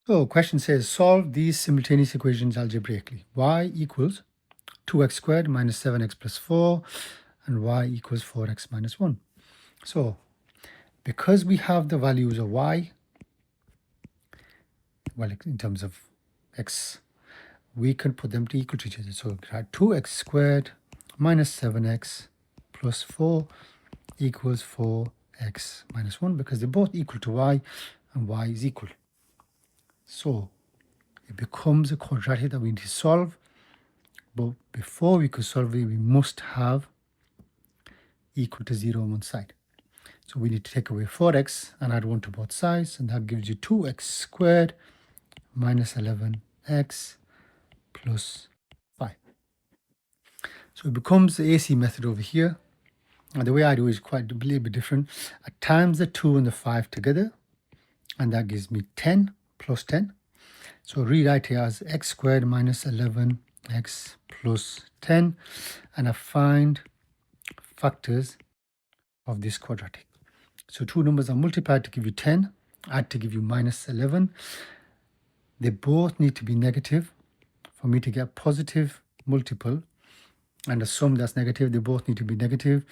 So question says, solve these simultaneous equations algebraically. Y equals 2x squared minus 7x plus 4 and y equals 4x minus 1. So because we have the values of y, well, in terms of x, we can put them to equal to each other. So we had 2x squared minus 7x plus 4 equals 4x minus 1 because they're both equal to y and y is equal. So it becomes a quadratic that we need to solve. But before we could solve it, we must have equal to 0 on one side. So we need to take away 4x and add 1 to both sides, and that gives you 2x squared minus 11x plus 5. So it becomes the AC method over here. And the way I do it is quite a little bit different. I times the 2 and the 5 together, and that gives me 10 plus 10. So rewrite it as x squared minus 11x plus 10, and I find factors of this quadratic. So two numbers are multiplied to give you 10, add to give you minus 11. They both need to be negative for me to get positive multiple, and a sum that's negative, they both need to be negative,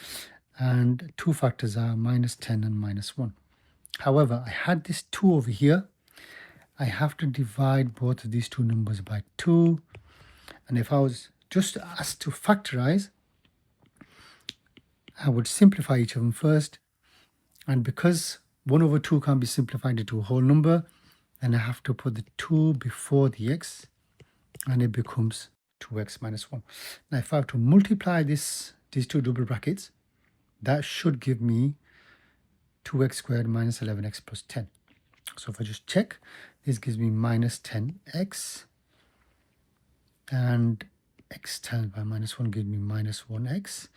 and two factors are minus 10 and minus 1. However, I had this 2 over here. I have to divide both of these two numbers by 2, and if I was just asked to factorize, I would simplify each of them first, and because 1 over 2 can't be simplified into a whole number, then I have to put the 2 before the x, and it becomes 2x minus 1. Now if I have to multiply these two double brackets, that should give me 2x squared minus 11x plus 10. So if I just check, this gives me minus 10x, and x times by minus 1 gives me minus 1x,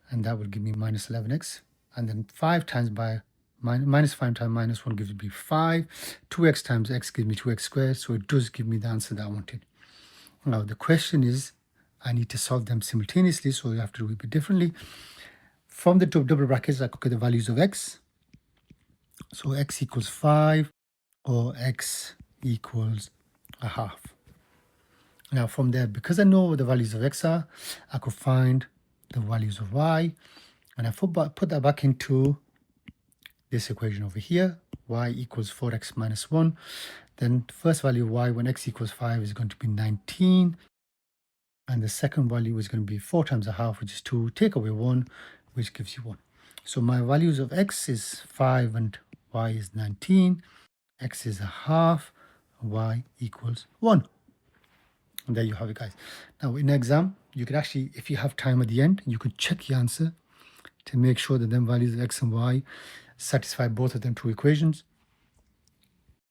and that will give me minus 11x, and then 5 times by minus 5 times minus 1 gives me 5. 2x times x gives me 2x squared, so it does give me the answer that I wanted. Now the question is, I need to solve them simultaneously, so you have to do it a bit differently. From the double brackets, I could get the values of x. So x equals 5 or x equals a half. Now from there, because I know what the values of x are, I could find the values of y, and I put that back into this equation over here, y equals 4x minus 1. Then the first value of y when x equals 5 is going to be 19, and the second value is going to be 4 times a half, which is 2, take away 1, which gives you 1. So my values of x is 5 and y is 19, x is a half, y equals 1. And there you have it, guys. Now in the exam, you could actually, if you have time at the end, you could check your answer to make sure that them values of x and y satisfy both of them two equations.